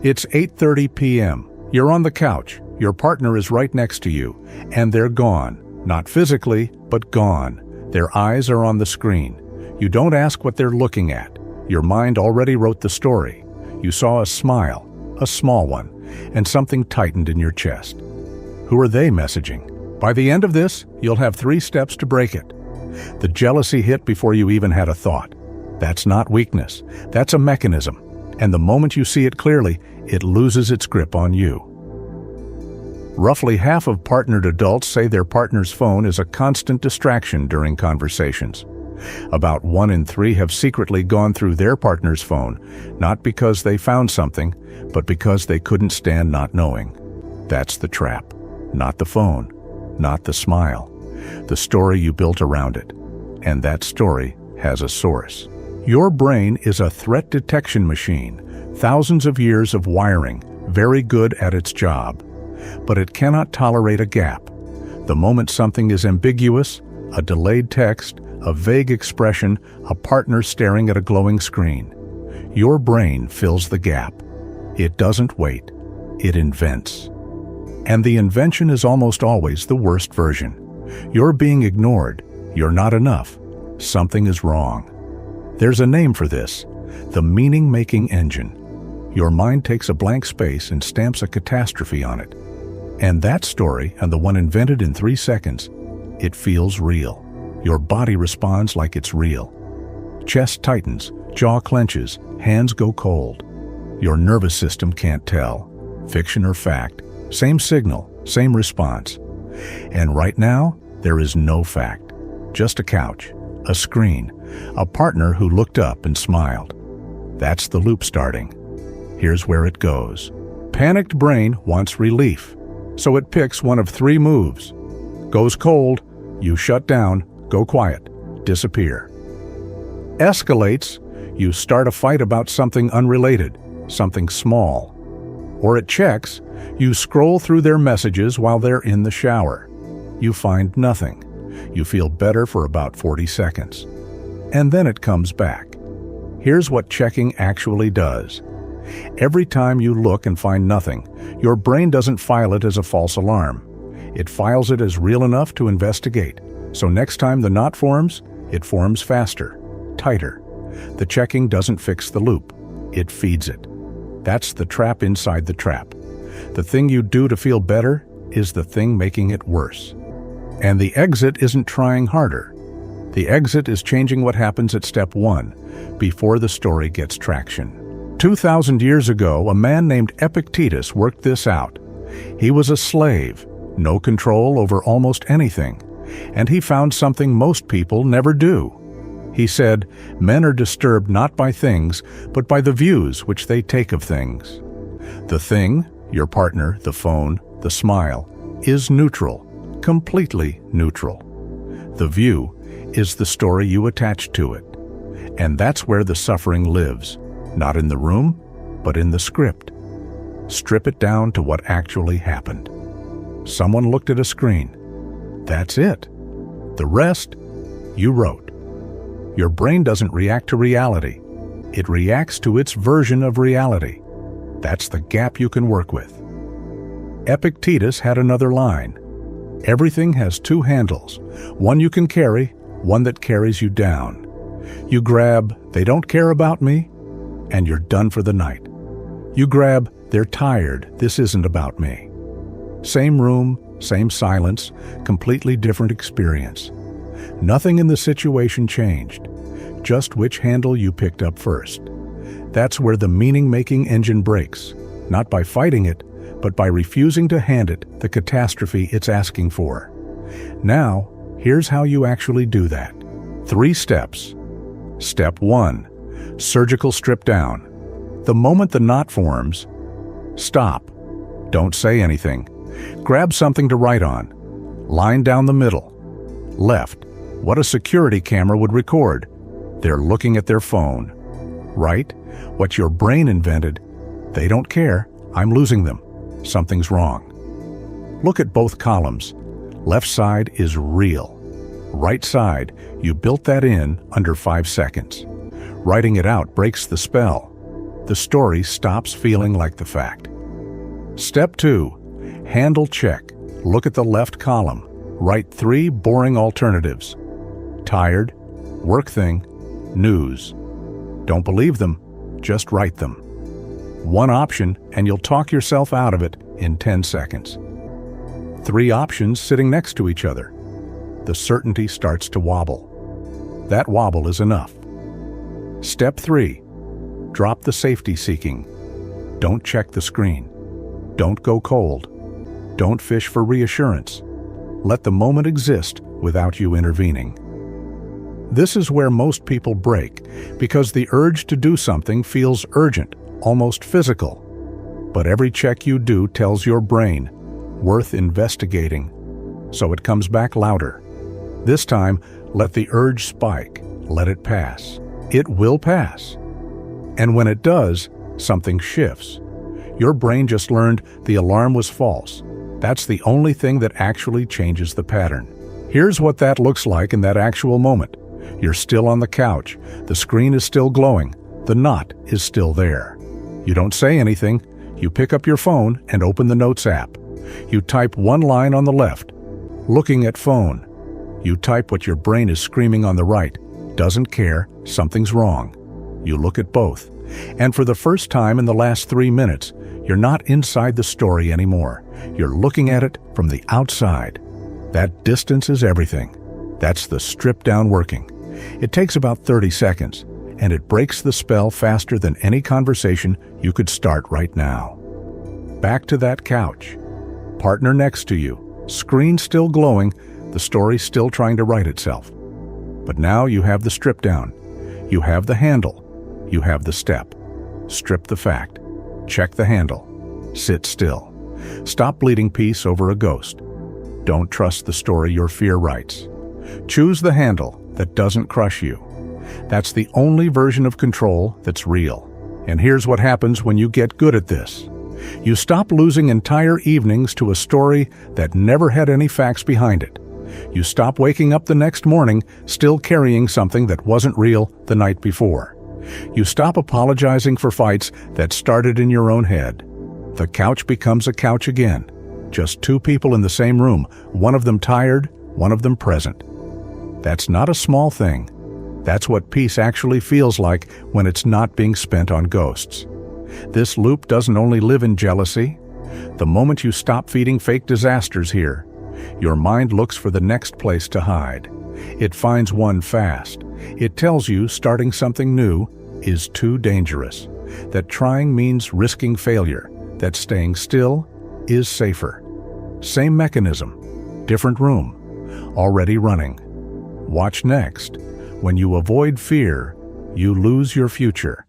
It's 8:30 p.m. You're on the couch. Your partner is right next to you, and they're gone. Not physically, but gone. Their eyes are on the screen. You don't ask what they're looking at. Your mind already wrote the story. You saw a smile, a small one, and something tightened in your chest. Who are they messaging? By the end of this, you'll have 3 steps to break it. The jealousy hit before you even had a thought. That's not weakness. That's a mechanism. And the moment you see it clearly, it loses its grip on you. Roughly half of partnered adults say their partner's phone is a constant distraction during conversations. About 1 in 3 have secretly gone through their partner's phone, not because they found something, but because they couldn't stand not knowing. That's the trap. Not the phone, not the smile. The story you built around it. And that story has a source. Your brain is a threat detection machine, thousands of years of wiring, very good at its job. But it cannot tolerate a gap. The moment something is ambiguous, a delayed text, a vague expression, a partner staring at a glowing screen, your brain fills the gap. It doesn't wait. It invents. And the invention is almost always the worst version. You're being ignored. You're not enough. Something is wrong. There's a name for this, the meaning-making engine. Your mind takes a blank space and stamps a catastrophe on it. And that story, and the one invented in 3 seconds, it feels real. Your body responds like it's real. Chest tightens, jaw clenches, hands go cold. Your nervous system can't tell. Fiction or fact, same signal, same response. And right now, there is no fact. Just a couch, a screen, a partner who looked up and smiled. That's the loop starting. Here's where it goes. Panicked brain wants relief, so it picks one of 3 moves. Goes cold, you shut down, go quiet, disappear. Escalates, you start a fight about something unrelated, something small. Or it checks, you scroll through their messages while they're in the shower. You find nothing. You feel better for about 40 seconds. And then it comes back. Here's what checking actually does. Every time you look and find nothing, your brain doesn't file it as a false alarm. It files it as real enough to investigate. So next time the knot forms, it forms faster, tighter. The checking doesn't fix the loop. It feeds it. That's the trap inside the trap. The thing you do to feel better is the thing making it worse. And the exit isn't trying harder. The exit is changing what happens at step 1, before the story gets traction. 2,000 years ago, a man named Epictetus worked this out. He was a slave, no control over almost anything, and he found something most people never do. He said, men are disturbed not by things, but by the views which they take of things. The thing, your partner, the phone, the smile, is neutral, completely neutral. The view is the story you attach to it. And that's where the suffering lives, not in the room, but in the script. Strip it down to what actually happened. Someone looked at a screen. That's it. The rest, you wrote. Your brain doesn't react to reality. It reacts to its version of reality. That's the gap you can work with. Epictetus had another line. Everything has 2 handles, one you can carry, one that carries you down. You grab, they don't care about me, and you're done for the night. You grab, they're tired, this isn't about me. Same room, same silence, completely different experience. Nothing in the situation changed, just which handle you picked up first. That's where the meaning-making engine breaks, not by fighting it, but by refusing to hand it the catastrophe it's asking for. Now, here's how you actually do that. 3 steps. Step 1. Surgical strip down. The moment the knot forms, stop. Don't say anything. Grab something to write on. Line down the middle. Left. What a security camera would record. They're looking at their phone. Right? What your brain invented. They don't care. I'm losing them. Something's wrong. Look at both columns. Left side is real. Right side, you built that in under 5 seconds. Writing it out breaks the spell. the story stops feeling like the fact. Step 2. Handle check. Look at the left column. Write 3 boring alternatives. Tired, work thing, news. Don't believe them, just write them. One option and you'll talk yourself out of it in 10 seconds. 3 options sitting next to each other. The certainty starts to wobble. That wobble is enough. Step 3. Drop the safety seeking. Don't check the screen. Don't go cold. Don't fish for reassurance. Let the moment exist without you intervening. This is where most people break, because the urge to do something feels urgent, almost physical. But every check you do tells your brain, worth investigating. So it comes back louder. This time, let the urge spike. Let it pass. It will pass. And when it does, something shifts. Your brain just learned the alarm was false. That's the only thing that actually changes the pattern. Here's what that looks like in that actual moment. You're still on the couch. The screen is still glowing. The knot is still there. You don't say anything. You pick up your phone and open the Notes app. You type one line on the left. Looking at phone. You type what your brain is screaming on the right. Doesn't care. Something's wrong. You look at both. And for the first time in the last 3 minutes, you're not inside the story anymore. You're looking at it from the outside. That distance is everything. That's the stripped-down working. It takes about 30 seconds, and it breaks the spell faster than any conversation you could start right now. Back to that couch. Partner next to you. Screen still glowing, the story still trying to write itself. But now you have the strip-down. You have the handle. You have the step. Strip the fact. Check the handle. Sit still. Stop bleeding peace over a ghost. Don't trust the story your fear writes. Choose the handle that doesn't crush you. That's the only version of control that's real. And here's what happens when you get good at this. You stop losing entire evenings to a story that never had any facts behind it. You stop waking up the next morning still carrying something that wasn't real the night before. You stop apologizing for fights that started in your own head. The couch becomes a couch again. Just 2 people in the same room, one of them tired, one of them present. That's not a small thing. That's what peace actually feels like when it's not being spent on ghosts. This loop doesn't only live in jealousy. The moment you stop feeding fake disasters here, your mind looks for the next place to hide. It finds one fast. It tells you starting something new is too dangerous, that trying means risking failure, that staying still is safer. Same mechanism, different room, already running. Watch next. When you avoid fear, you lose your future.